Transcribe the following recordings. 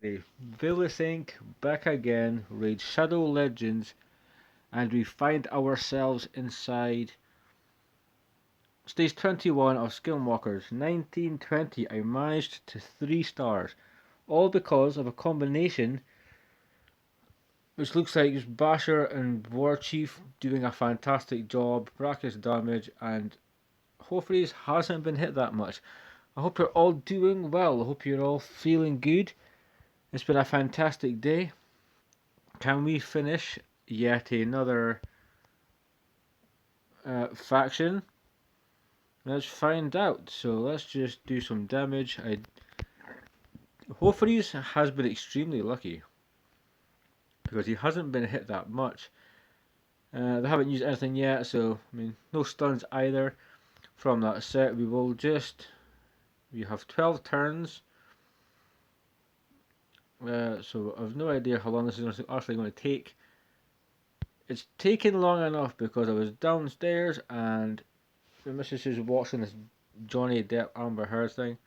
Vilisink back again, raid Shadow Legends, and we find ourselves inside stage 21 of Skinwalkers. 1920, I managed to 3 stars. All because of a combination which looks like it's Basher and War Chief doing a fantastic job, brackets damage, and hopefully it hasn't been hit that much. I hope you're all doing well. I hope you're all feeling good. It's been a fantastic day. Can we finish yet another faction? Let's find out. So let's just do some damage. Hopefully has been extremely lucky because he hasn't been hit that much. They haven't used anything yet, so I mean no stuns either from that set. We have 12 turns. So I've no idea how long this is actually going to take. It's taken long enough because I was downstairs and the missus is watching this Johnny Depp Amber Heard thing,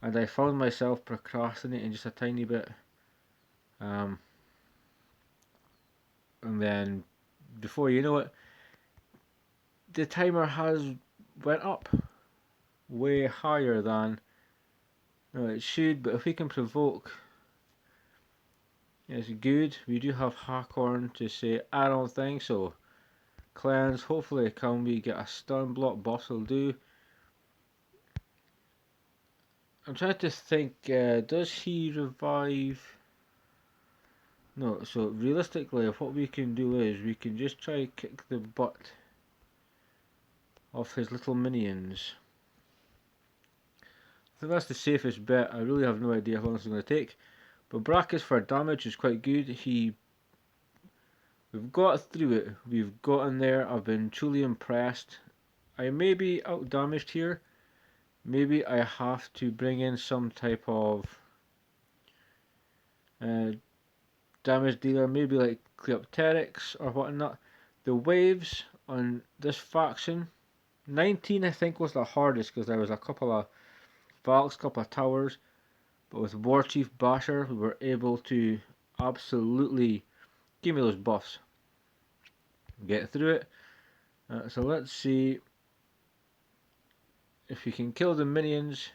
and I found myself procrastinating just a tiny bit. And then before you know it, the timer has went up way higher than it should. But if we can provoke, it's good. We do have Hackhorn to say I don't think so. Cleanse. Hopefully, can we get a stun block? Boss will do. I'm trying to think. Does he revive? No. So realistically, what we can do is we can just try to kick the butt of his little minions. I think that's the safest bet. I really have no idea how long this is going to take. But brackets for damage is quite good. We've got through it. We've gotten there. I've been truly impressed. I may be out damaged here. Maybe I have to bring in some type of damage dealer. Maybe like Cleopteryx or whatnot. The waves on this faction, 19 I think was the hardest because there was a couple of Valks, couple of towers. But with War Chief Basher, we were able to absolutely give me those buffs. Get through it. So let's see if we can kill the minions.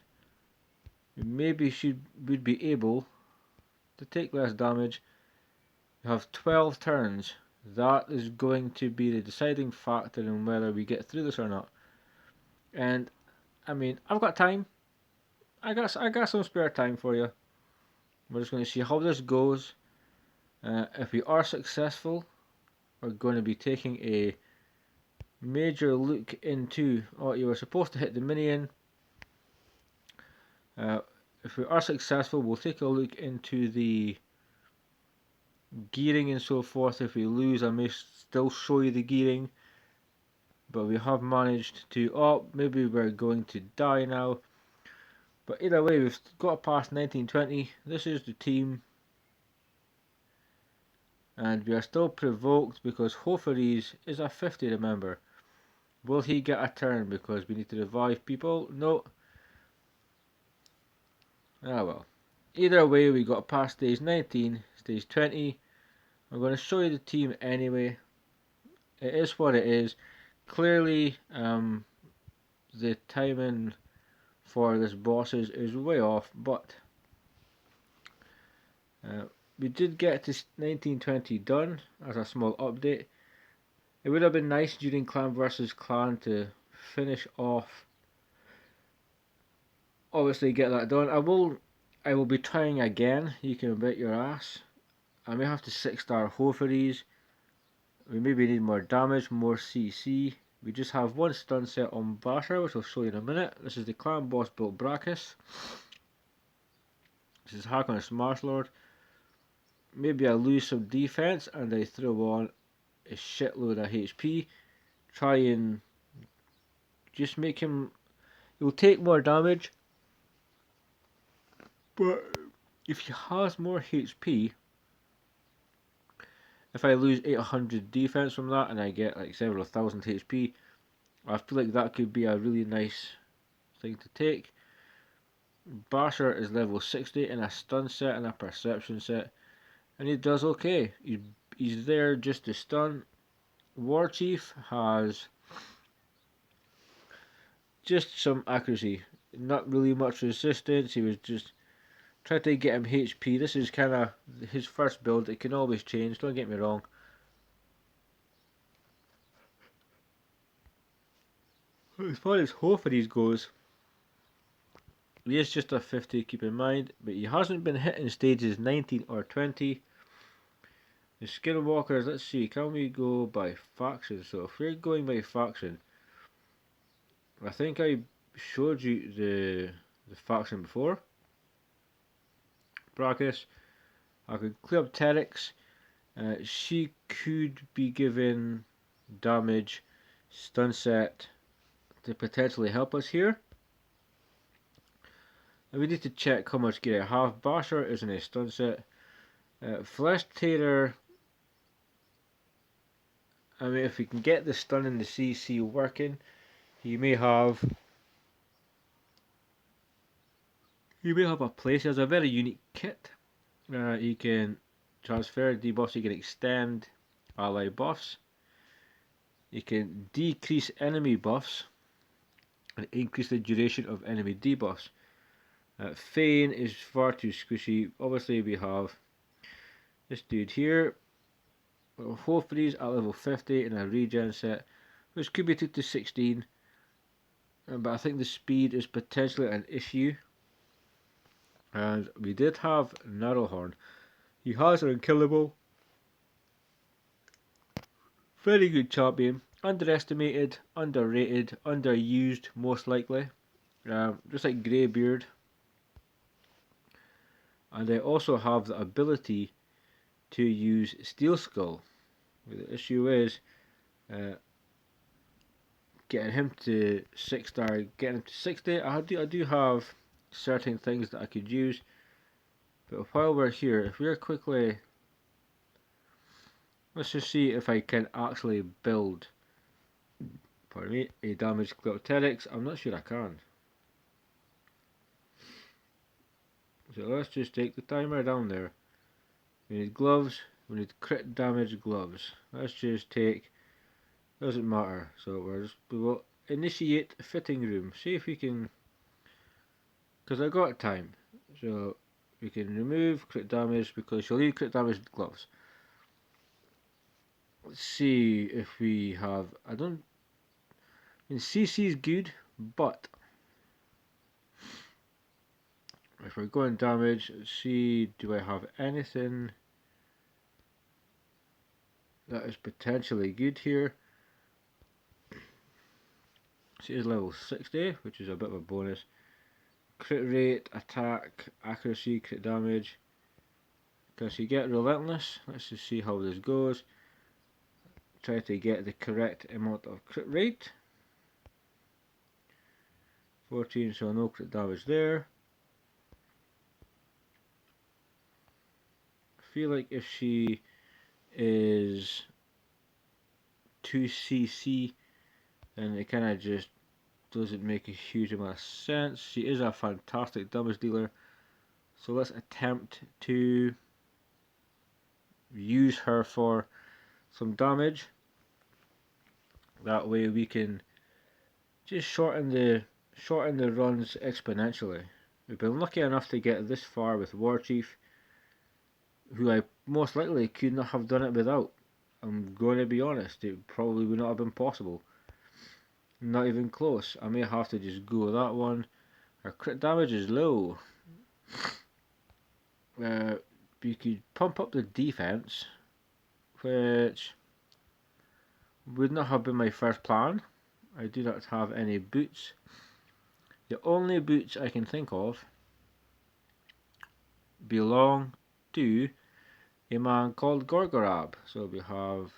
We maybe would be able to take less damage. We have 12 turns. That is going to be the deciding factor in whether we get through this or not. And I mean, I've got time. I got some spare time for you. We're just going to see how this goes. If we are successful, we're going to be taking a major look into. Oh, you were supposed to hit the minion. If we are successful, we'll take a look into the gearing and so forth. If we lose, I may still show you the gearing. But we have managed to. Oh, maybe we're going to die now. But either way, we've got past 1920. This is the team. And we are still provoked because Hoferes is a 50, remember. Will he get a turn because we need to revive people? No. Ah well. Either way, we got past stage 19, stage 20. I'm going to show you the team anyway. It is what it is. Clearly, the timing for this boss is way off, but we did get to 1920 done as a small update. It would have been nice during clan versus clan to finish off. Obviously, get that done. I will be trying again. You can bet your ass. I may have to 6-star Hoferes. We maybe need more damage, more CC. We just have one stun set on Basher, which I'll show you in a minute. This is the clan boss built Brachus. This is Hakon Smash Lord. Maybe I lose some defense and I throw on a shitload of HP. Try and just make him. He'll take more damage, but if he has more HP, if I lose 800 defense from that and I get like several thousand HP, I feel like that could be a really nice thing to take. Basher is level 60 in a stun set and a perception set, and he does okay. He's there just to stun. War Chief has just some accuracy, not really much resistance. He was just trying to get him HP. This is kind of his first build. It can always change, don't get me wrong. As far as Hoferes goes, he is just a 50, keep in mind, but he hasn't been hit in stages 19 or 20. The Skinwalkers, let's see, can we go by faction? So if we're going by faction, I think I showed you the faction before. Brachus, I could clear up Terex. She could be given damage, stun set to potentially help us here. And we need to check how much gear I have. Basher is in a stun set. Flesh Tearer, I mean, if we can get the stun and the CC working, he may have a place. He has a very unique kit. He can transfer debuffs, he can extend ally buffs, he can decrease enemy buffs and increase the duration of enemy debuffs. Feign is far too squishy. Obviously we have this dude here. Hopefully at level 50 in a regen set, which could be took to 16, but I think the speed is potentially an issue. And we did have Narrowhorn. He has an unkillable. Very good champion. Underestimated, underrated, underused most likely. Just like Greybeard. And they also have the ability to use Steel Skull. The issue is getting him to 6-star, getting him to 60. I do have certain things that I could use. But while we're here, if we're quickly, let's just see if I can actually build, pardon me, a damaged Cleopteryx. I'm not sure I can. So let's just take the timer down there. We need gloves, we need crit damage gloves. Let's just take, doesn't matter. So we will initiate fitting room. See if we can, because I got time. So we can remove crit damage because she'll need crit damage gloves. Let's see if we have, I mean CC is good, but if we're going damage, let's see, do I have anything that is potentially good here? She is level 60, which is a bit of a bonus. Crit rate, attack, accuracy, crit damage. Can she get relentless? Let's just see how this goes. Try to get the correct amount of crit rate. 14, so no crit damage there. I feel like if she is 2cc, then it kind of just doesn't make a huge amount of sense. She is a fantastic damage dealer, so let's attempt to use her for some damage. That way we can just shorten the runs exponentially. We've been lucky enough to get this far with War Chief, who I most likely could not have done it without. I'm going to be honest, it probably would not have been possible. Not even close. I may have to just go with that one. Our crit damage is low. We could pump up the defense, which would not have been my first plan. I do not have any boots. The only boots I can think of belong to a man called Gorgorab. So we have,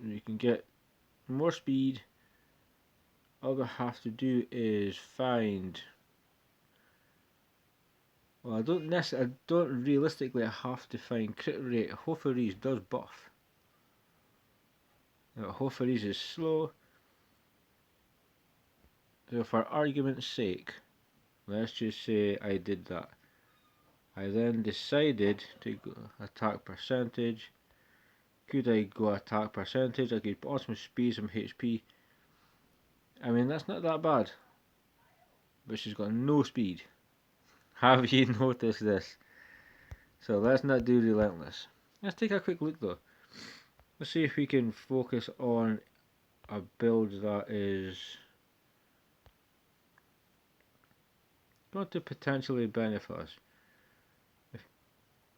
you can get more speed. All we have to do is find, well, I don't realistically have to find crit rate. Hoferes does buff. Now, Hoferes is slow. So for argument's sake, let's just say I did that. I then decided to go attack percentage. Could I go attack percentage? I could put on some speed, some HP. I mean, that's not that bad. But she's got no speed. Have you noticed this? So let's not do relentless. Let's take a quick look though. Let's see if we can focus on a build that is going to potentially benefit us. If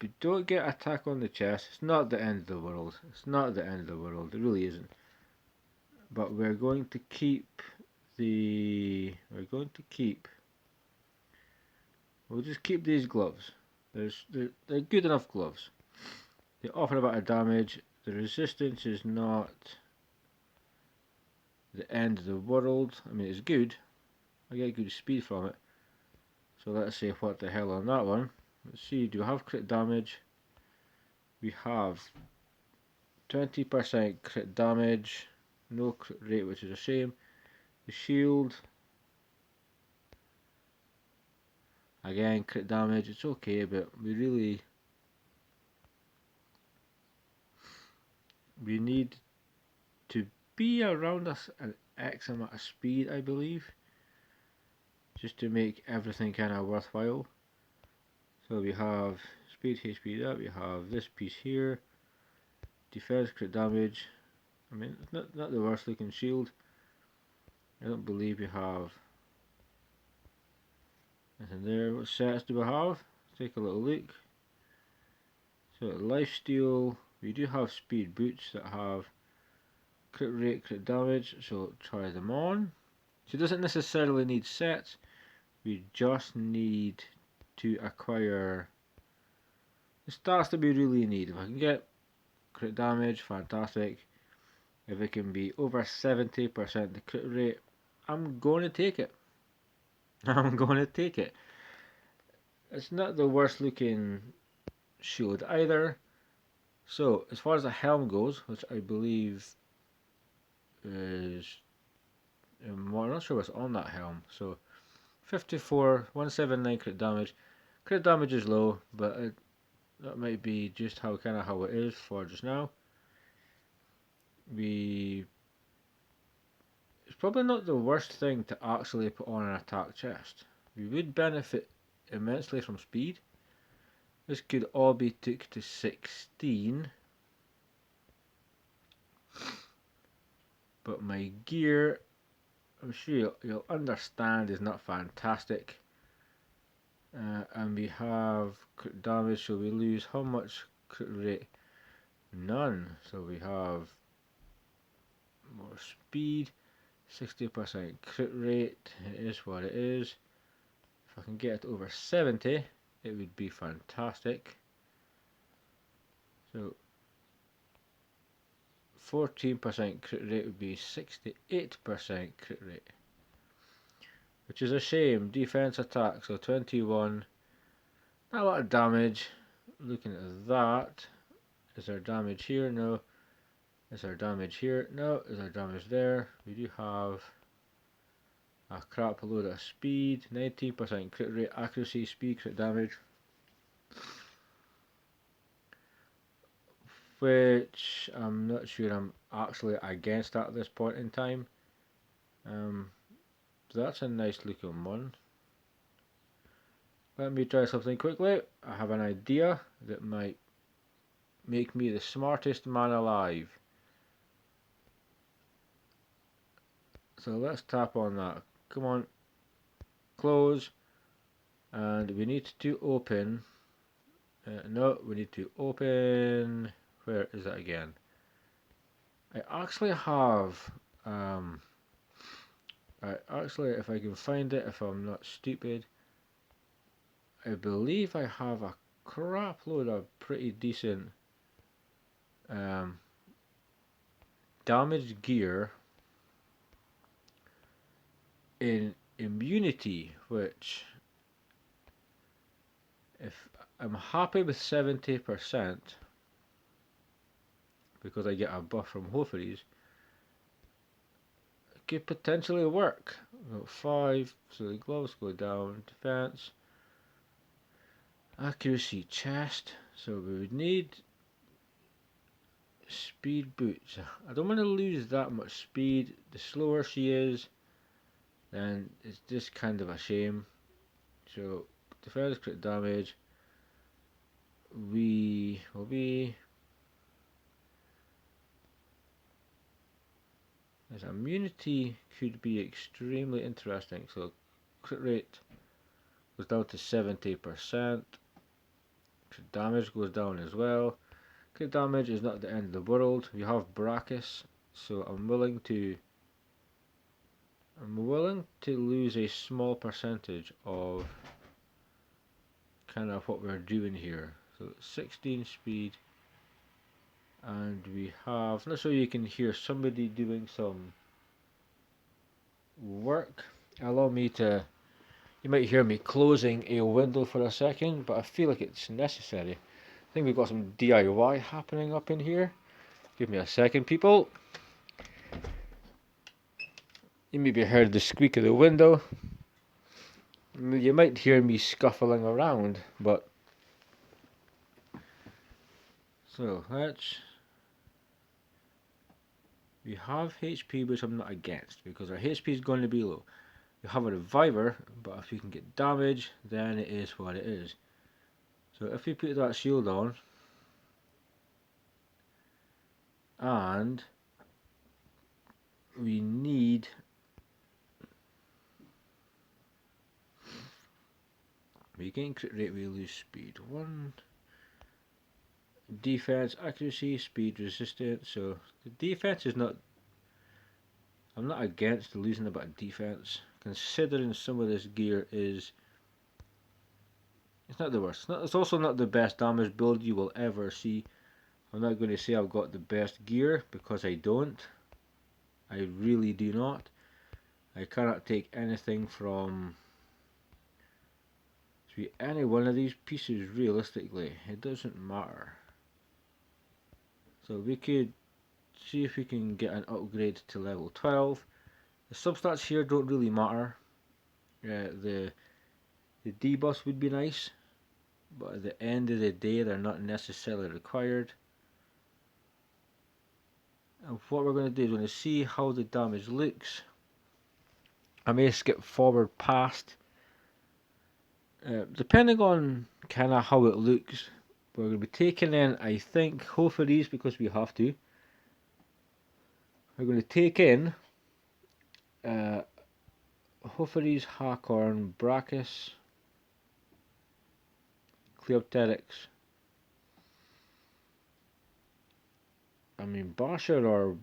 we don't get attack on the chest, it's not the end of the world. It's not the end of the world. It really isn't. But we're going to keep we'll just keep these gloves. They're good enough gloves. They offer a bit of damage. The resistance is not the end of the world. I mean, it's good. I get good speed from it. So let's see what the hell on that one. Let's see, do we have crit damage? We have 20% crit damage. No crit rate, which is a shame. The shield, again, crit damage. It's okay, but we need to be around an X amount of speed, I believe, just to make everything kind of worthwhile. So we have speed, HP that, we have this piece here, defense, crit damage. I mean, it's not the worst looking shield. I don't believe we have anything there. What sets do we have? Let's take a little look. So lifesteal, we do have speed boots that have crit rate, crit damage, so try them on. She doesn't necessarily need sets, we just need to acquire the stats that we really need. If I can get crit damage, fantastic. If it can be over 70% the crit rate, I'm going to take it. I'm going to take it. It's not the worst looking shield either. So as far as the helm goes, which I believe is, well, I'm not sure what's on that helm. So 54, 179 crit damage. Crit damage is low, but that might be just how it is for just now. It's probably not the worst thing to actually put on an attack chest. We would benefit immensely from speed. This could all be took to 16. But my gear, I'm sure you'll understand, is not fantastic. And we have crit damage, so we lose how much crit rate? None. So we have more speed, 60% crit rate. It is what it is. If I can get it over 70, it would be fantastic. So 14% crit rate would be 68% crit rate, which is a shame. Defense attack, so 21. Not a lot of damage. Looking at that, is there damage here? No. Is there damage here? No. Is there damage there? We do have a crap load of speed, 19% crit rate, accuracy, speed, crit damage, which I'm not sure I'm actually against at this point in time. So that's a nice looking one. Let me try something quickly. I have an idea that might make me the smartest man alive. So let's tap on that. Come on. Close. And we need to open. No, we need to open. Where is that again? I actually have. If I can find it, if I'm not stupid, I believe I have a crap load of pretty decent damaged gear in immunity, which, if I'm happy with 70% because I get a buff from Hoferes, it could potentially work. About 5, so the gloves go down. Defense, accuracy, chest. So we would need speed boots. I don't want to lose that much speed. The slower she is, then it's just kind of a shame. So defense, crit damage. We will be. As immunity could be extremely interesting. So crit rate goes down to 70%. Crit damage goes down as well. Crit damage is not the end of the world. We have Brachus, so I'm willing to lose a small percentage of kind of what we're doing here. So 16 speed, and we have, not so you can hear somebody doing some work. Allow me to, you might hear me closing a window for a second, but I feel like it's necessary. I think we've got some DIY happening up in here. Give me a second, people. You maybe heard the squeak of the window. You might hear me scuffling around, but so we have HP, which I'm not against because our HP is going to be low. We have a reviver, but if we can get damage, then it is what it is. So if we put that shield on, and we need we gain crit rate, we lose speed. 1 defense, accuracy, speed, resistance. So the defense is not. I'm not against losing a bit of defense, considering some of this gear is. It's not the worst. It's also not the best damage build you will ever see. I'm not going to say I've got the best gear because I don't. I really do not. I cannot take anything from any one of these pieces realistically. It doesn't matter. So we could see if we can get an upgrade to level 12. The substats here don't really matter. The debuffs would be nice, but at the end of the day they're not necessarily required. And what we're going to do is we're going to see how the damage looks. I may skip forward past, depending on kind of how it looks. We're going to be taking in, I think, Hofferes because we have to. We're going to take in Hofferes, Hakorn, Brachus, Cleopteryx. I mean, Bashar or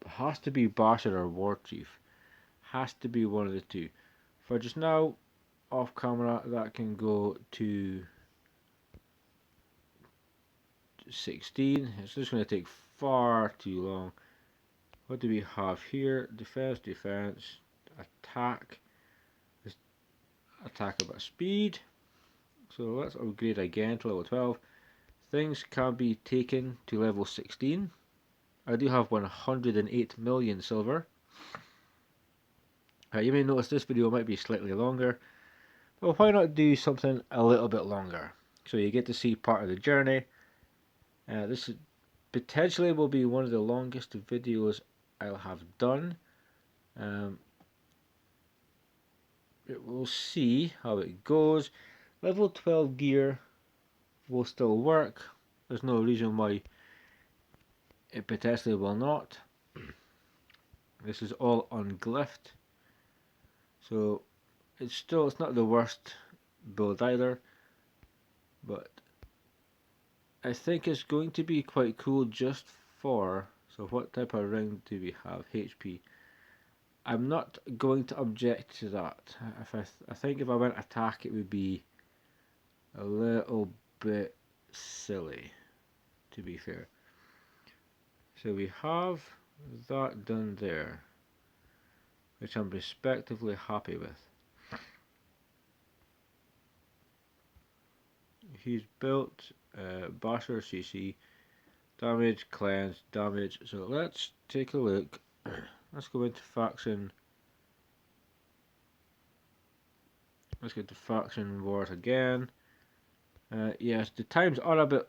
has to be Bashar or War Chief. Has to be one of the two. For just now, off camera, that can go to 16. It's just going to take far too long. What do we have here? Defense, defense, attack. Attack about speed. So let's upgrade again to level 12. Things can be taken to level 16. I do have 108 million silver. You may notice this video might be slightly longer, but why not do something a little bit longer? So you get to see part of the journey. This potentially will be one of the longest videos I'll have done. We'll see how it goes. Level 12 gear will still work. There's no reason why it potentially will not. This is all unglyphed, so it's not the worst build either, but I think it's going to be quite cool just for. So what type of ring do we have? HP. I'm not going to object to that. I think if I went attack, it would be a little bit silly, to be fair. So we have that done there, which I'm respectively happy with. He's built Basher CC, damage, cleanse, damage. So let's take a look. Let's go into faction Let's get to faction wars again. Yes, the times are a bit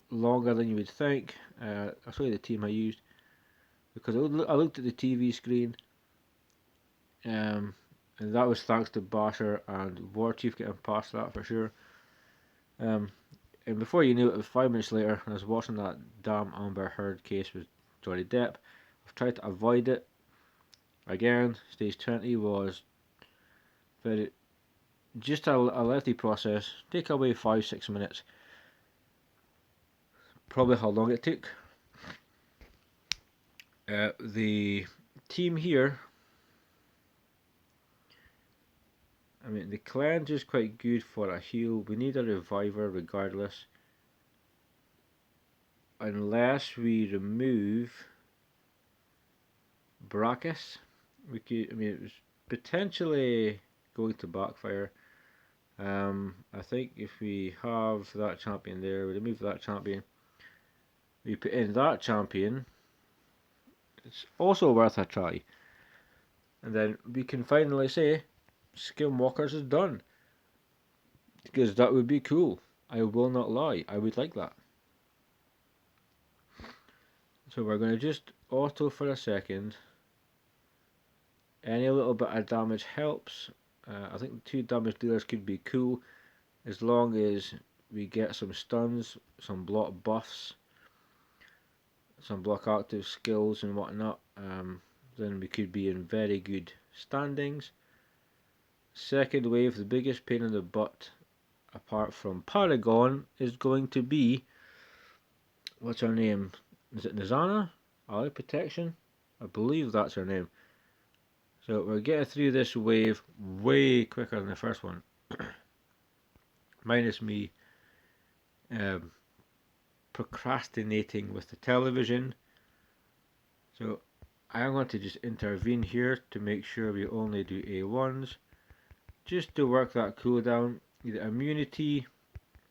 longer than you would think. I'll show you the team I used because I looked at the TV screen, and that was thanks to Basher and War Chief getting past that for sure. Um, and before you knew it, 5 minutes later, I was watching that damn Amber Heard case with Johnny Depp. I've tried to avoid it. Again, stage 20 was very just a lengthy process. Take away 5-6 minutes. Probably how long it took. The team here, I mean, the cleanse is quite good for a heal. We need a reviver regardless. Unless we remove Brachus. We could, I mean, it was potentially going to backfire. I think if we have that champion there, we remove that champion, we put in that champion, it's also worth a try. And then we can finally say Skinwalkers is done. Because that would be cool. I will not lie, I would like that. So we're going to just auto for a second. Any little bit of damage helps. I think 2 damage dealers could be cool as long as we get some stuns, some block buffs, some block active skills and whatnot. Then we could be in very good standings. Second wave, the biggest pain in the butt apart from Paragon is going to be, what's her name? Is it Nizana? Ally Protection? I believe that's her name. So we're getting through this wave way quicker than the first one. Minus me procrastinating with the television. So I am going to just intervene here to make sure we only do A1s. Just to work that cooldown. The immunity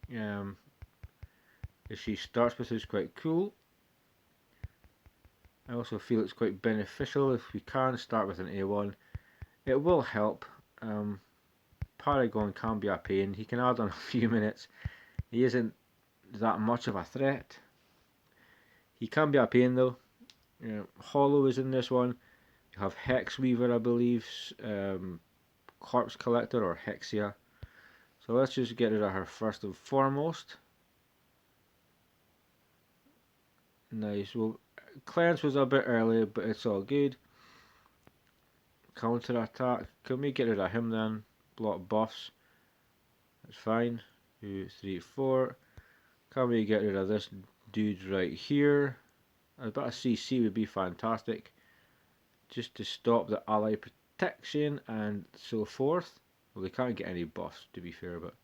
that she starts with is quite cool. I also feel it's quite beneficial if we can start with an A1. It will help. Paragon can be a pain. He can add on a few minutes. He isn't that much of a threat. He can be a pain though. Hollow is in this one. You have Hexweaver, I believe, Corpse Collector or Hexia. So let's just get rid of her first and foremost. Nice. Well, Cleanse was a bit early, but it's all good. Counter attack. Can we get rid of him then? Block buffs. That's fine. 2, 3, 4. Can we get rid of this dude right here? A bit of CC would be fantastic. Just to stop the ally protection and so forth. Well, they can't get any buffs to be fair, but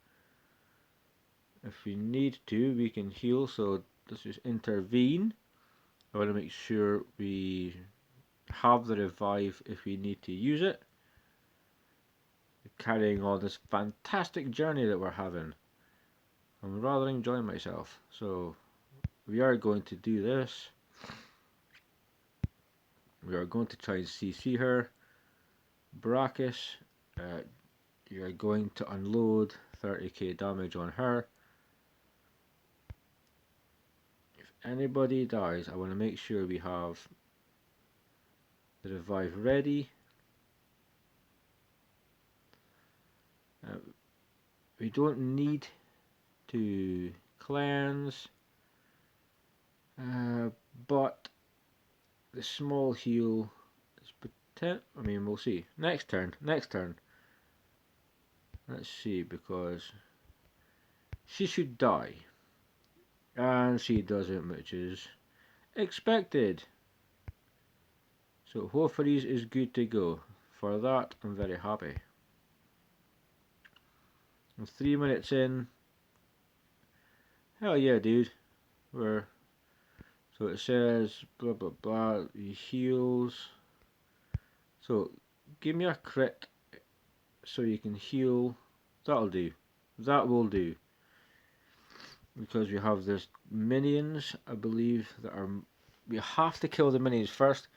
if we need to, we can heal. So let's just intervene. I want to make sure we have the revive if we need to use it. Carrying on this fantastic journey that we're having. I'm rather enjoying myself. So we are going to do this. We are going to try and CC her. Brachus, you're going to unload 30k damage on her. If anybody dies, I want to make sure we have the revive ready. We don't need to cleanse, but the small heal is potent. I mean, we'll see. Next turn. Let's see, because she should die. And she doesn't, which is expected. So Hofreeze is good to go. For that, I'm very happy. I'm 3 minutes in. Hell yeah, dude. So it says blah blah blah. He heals. So give me a crit so you can heal. That'll do. That will do. Because we have this minions, I believe, that are. We have to kill the minions first.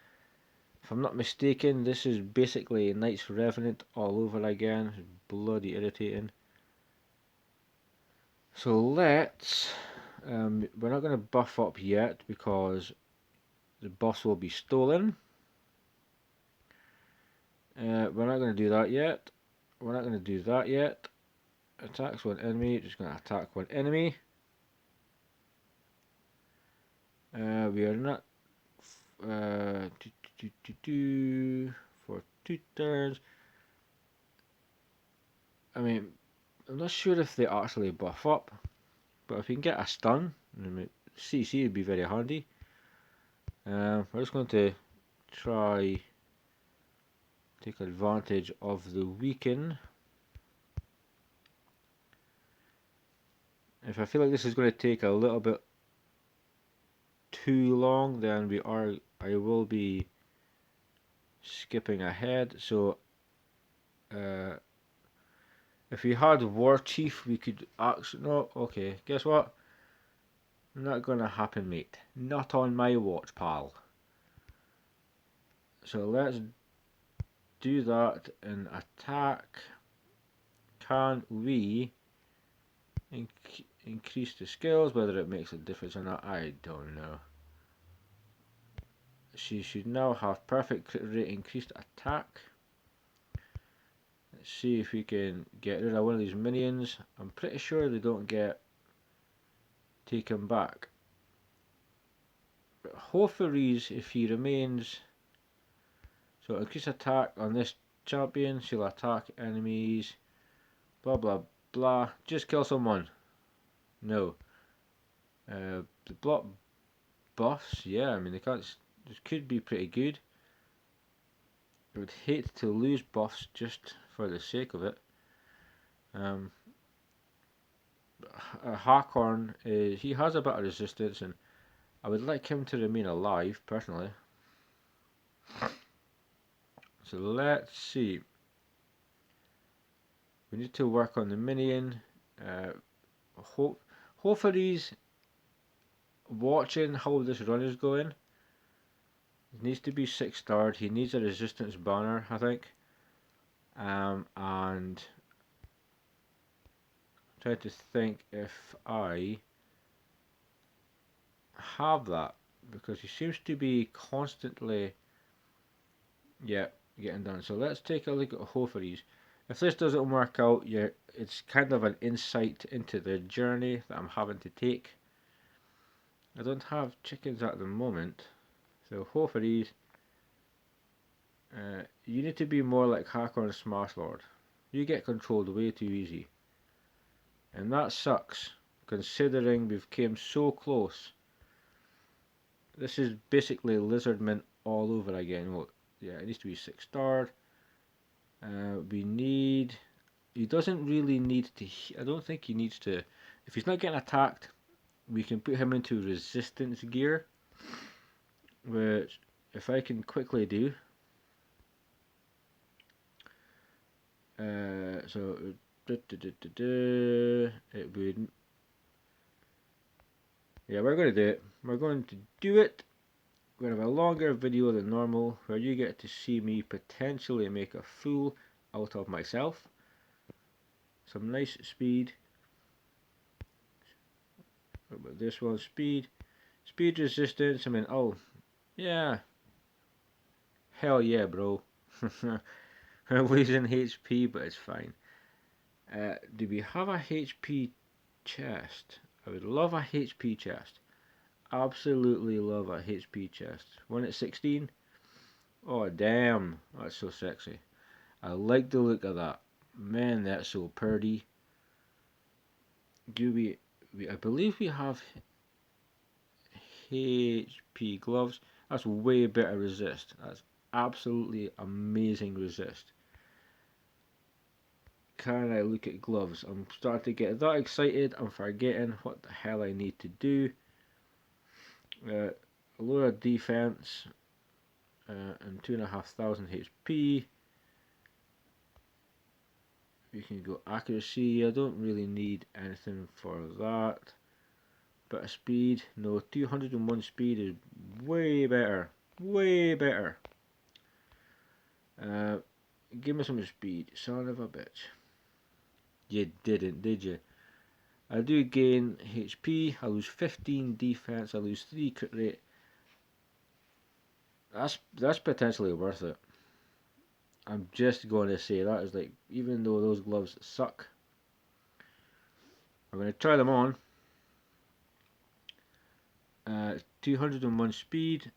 If I'm not mistaken, this is basically Knight's Revenant all over again. It's bloody irritating. So let's, we're not going to buff up yet because the buffs will be stolen. We're not going to do that yet. We're not going to do that yet. Attacks one enemy, just going to attack one enemy. We are not for 2 turns. I mean, I'm not sure if they actually buff up, but if you can get a stun, CC would be very handy. We're just going to try take advantage of the weaken. If I feel like this is going to take a little bit too long, then I will be skipping ahead. So if we had War Chief, we could actually, no, okay, guess what? Not gonna happen, mate. Not on my watch, pal. So let's do that and attack. Can we increase the skills? Whether it makes a difference or not, I don't know. She should now have perfect crit rate, increased attack. Let's see if we can get rid of one of these minions. I'm pretty sure they don't get taken back. But Hofaries, if he remains, so increase attack on this champion, she'll attack enemies, blah blah blah. Just kill someone. No. The block buffs, yeah, I mean they can't. This could be pretty good. I would hate to lose buffs just for the sake of it. Harkorn is, he has a bit of resistance, and I would like him to remain alive personally. So let's see. We need to work on the minion. Hopefully, watching how this run is going. He needs to be 6-starred. He needs a resistance banner, I think. And I'm trying to think if I have that, because he seems to be constantly, yeah, getting done. So let's take a look at Hofaries. If this doesn't work out, yeah, it's kind of an insight into the journey that I'm having to take. I don't have chickens at the moment, so Hofaries, you need to be more like Hacker and Smash Lord. You get controlled way too easy, and that sucks considering we've came so close. This is basically Lizardman all over again. Well, yeah, it needs to be 6-starred. We need. He doesn't really need to. I don't think he needs to. If he's not getting attacked, we can put him into resistance gear, which if I can quickly do. So it would. Yeah, we're going to do it. We're going to do it. We're going to have a longer video than normal, where you get to see me potentially make a fool out of myself. Some nice speed. What about this one? Speed resistance. I mean, oh yeah, hell yeah, bro. I'm losing HP, but it's fine. Do we have a HP chest? I would love a HP chest. Absolutely love a HP chest. One at 16. Oh damn, that's so sexy. I like the look of that. Man, that's so pretty. Do we I believe we have HP gloves. That's way better resist. That's absolutely amazing resist. Can I look at gloves? I'm starting to get that excited. I'm forgetting what the hell I need to do. Lower defense and 2,500 HP. We can go accuracy. I don't really need anything for that. But a speed, no, 201 speed is way better. Way better. Give me some speed, son of a bitch. You didn't, did you? I do gain HP, I lose 15 defense, I lose 3 crit rate. That's potentially worth it. I'm just going to say that is like, even though those gloves suck, I'm going to try them on. 201 speed.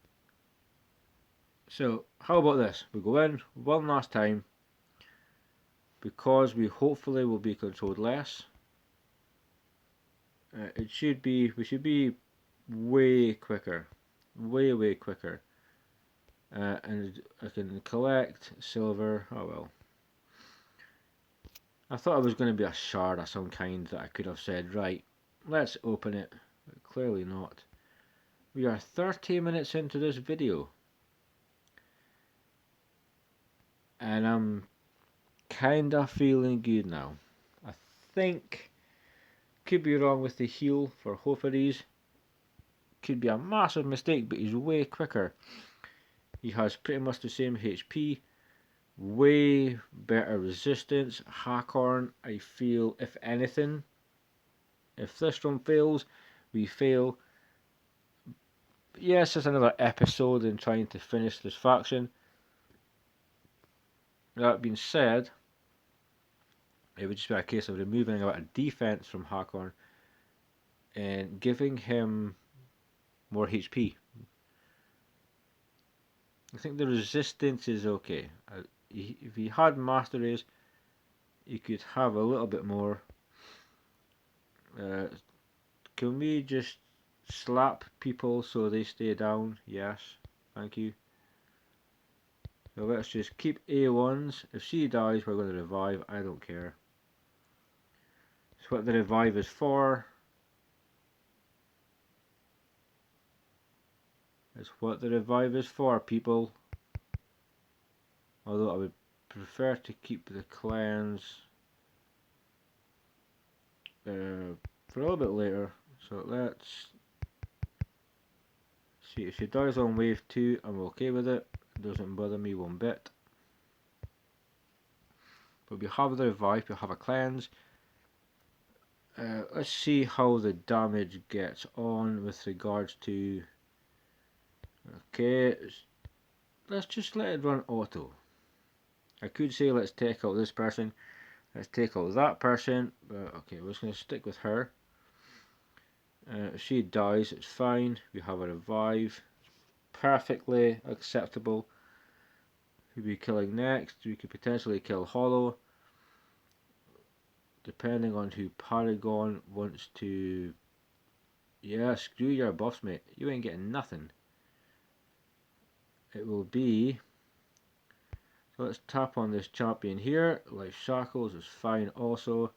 So how about this? We go in one last time, because we hopefully will be controlled less. We should be way quicker, way quicker. And I can collect silver. Oh well. I thought it was going to be a shard of some kind that I could have said, right, let's open it. But clearly not. We are 30 minutes into this video, and I'm kinda feeling good now. I think, could be wrong with the heal for both of these. Could be a massive mistake, but he's way quicker. He has pretty much the same HP, way better resistance. Hackhorn, I feel, if anything, if this one fails, we fail. Yes, it's another episode in trying to finish this faction. That being said, it would just be a case of removing a bit of defense from Hackhorn and giving him more HP. I think the resistance is okay. If he had masteries, he could have a little bit more. Can we just slap people so they stay down? Yes, thank you. So let's just keep A1s. If she dies, we're going to revive. I don't care. That's what the revive is for. That's what the revive is for, people. Although I would prefer to keep the cleanse for a little bit later. So let's see, if she dies on wave 2, I'm okay with it. It doesn't bother me one bit. But we have the revive, we have a cleanse. Let's see how the damage gets on with regards to... Okay, let's just let it run auto. I could say let's take out this person, let's take out that person, but okay, we're just going to stick with her. If she dies, it's fine. We have a revive. Perfectly acceptable. Who we killing next? We could potentially kill Hollow, depending on who Paragon wants to. Yeah, screw your buffs, mate. You ain't getting nothing. It will be. So let's tap on this champion here. Life Shackles is fine also.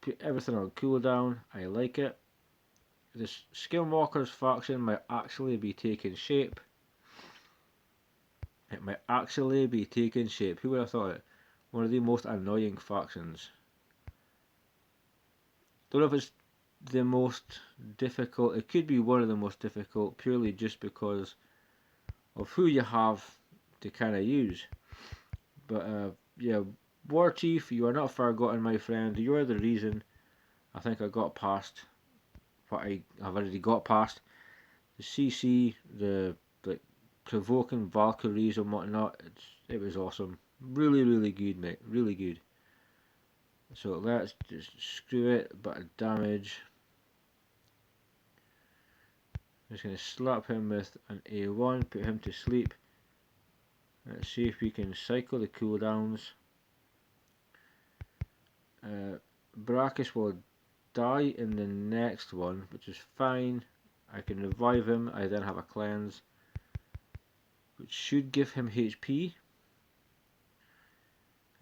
Put everything on cooldown. I like it. This Skinwalkers faction might actually be taking shape. It might actually be taking shape. Who would have thought it? One of the most annoying factions. Don't know if it's the most difficult. It could be one of the most difficult, purely just because of who you have to kind of use. But yeah, War Chief, you are not forgotten, my friend. You are the reason I think I got past what I have already got past. The CC, the like provoking Valkyries and whatnot. It was awesome. Really good, mate. Really good. So let's just screw it. But of damage. Just going to slap him with an A1, put him to sleep. Let's see if we can cycle the cooldowns. Brachus will die in the next one, which is fine. I can revive him. I then have a cleanse, which should give him HP.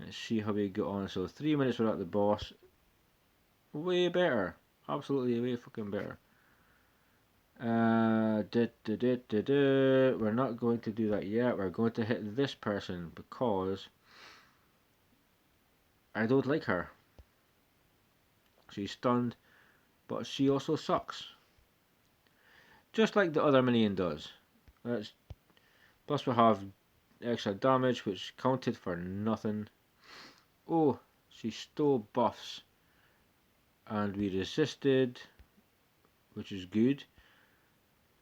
Let's see how we get on. So 3 minutes without the boss. Way better. Absolutely way fucking better. We're not going to do that yet. We're going to hit this person because I don't like her. She's stunned, but she also sucks. Just like the other minion does. Plus we have extra damage, which counted for nothing. Oh, she stole buffs. And we resisted, which is good.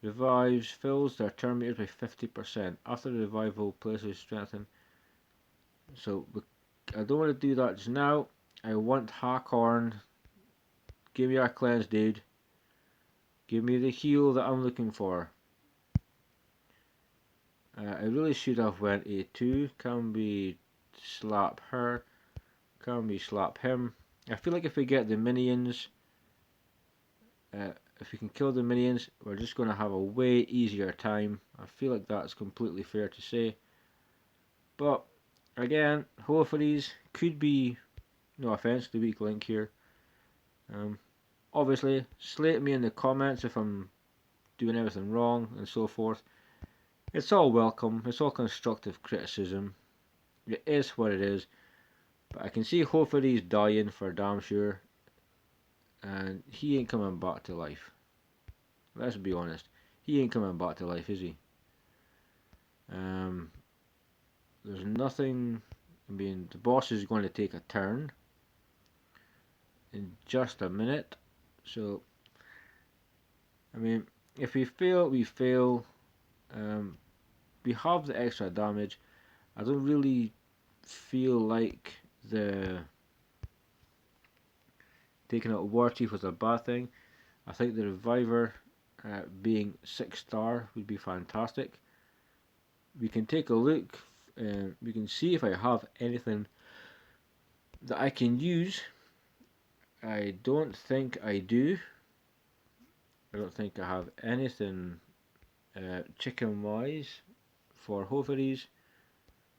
Revives, fills their turn meters by 50%. After the revival, places strengthen. So, I don't want to do that just now. I want Hawkhorn. Give me a cleanse, dude. Give me the heal that I'm looking for. I really should have went A2. Can we slap her? Can we slap him? I feel like if we get the minions, if we can kill the minions, we're just going to have a way easier time. I feel like that's completely fair to say. But, again, hopefully could be, no offense, the weak link here. Obviously, slate me in the comments if I'm doing everything wrong and so forth. It's all welcome. It's all constructive criticism. It is what it is. But I can see Hopefully's dying for damn sure. And he ain't coming back to life. Let's be honest. He ain't coming back to life, is he? There's nothing. I mean, the boss is going to take a turn in just a minute. So, I mean, if we fail, we fail. We have the extra damage. I don't really feel like the taking out War Chief was a bad thing. I think the Reviver being 6-star would be fantastic. We can take a look. We can see if I have anything that I can use. I don't think I do. I don't think I have anything chicken wise for Hoveries.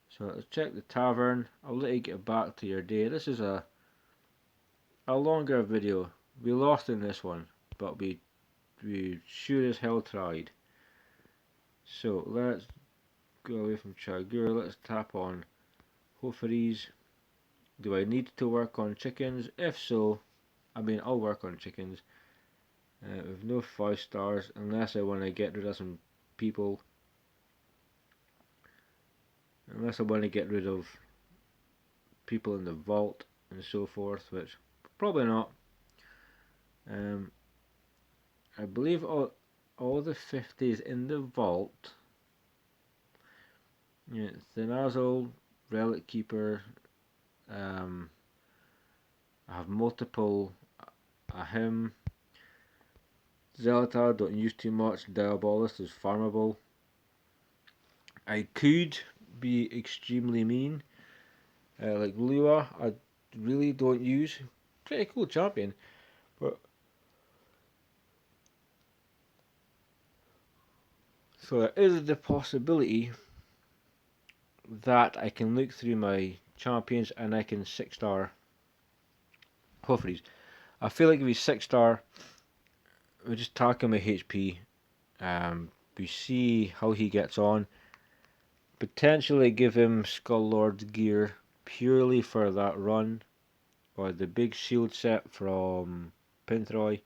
So let's check the tavern. I'll let you get back to your day. This is a longer video. We lost in this one, but we sure as hell tried. So let's go away from Chagur. Let's tap on Hoveries. Do I need to work on chickens? If so, I mean I'll work on chickens. With no 5 stars unless I want to get rid of some people. Unless I want to get rid of people in the vault and so forth, which probably not. I believe all the 50s in the vault. Yeah, Thanazel, Relic Keeper. I have multiple. A him. Zelatar, don't use too much. Diabolist is farmable. I could be extremely mean. Like Lua, I really don't use. Pretty cool champion. But so there is the possibility that I can look through my champions and I can 6-star Hoveries. I feel like if he's 6-star, we just tack him with HP. We see how he gets on. Potentially give him Skull Lord's gear purely for that run, or the big shield set from Pinthroy.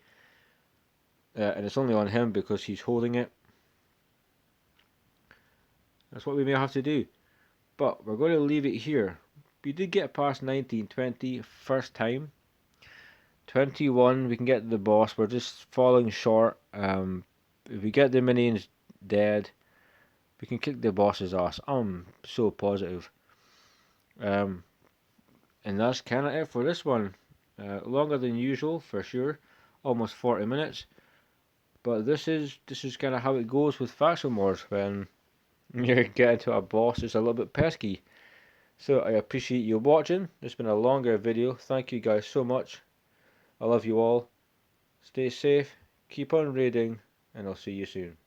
And it's only on him because he's holding it. That's what we may have to do. But we're going to leave it here. We did get past 1920 first time. 21 we can get the boss. We're just falling short. If we get the minions dead, we can kick the boss's ass. I'm so positive. And that's kind of it for this one. Longer than usual for sure. Almost 40 minutes. But this is kind of how it goes with faction wars when you're getting to a boss that's a little bit pesky. So I appreciate you watching. It's been a longer video. Thank you guys so much. I love you all. Stay safe, keep on raiding, and I'll see you soon.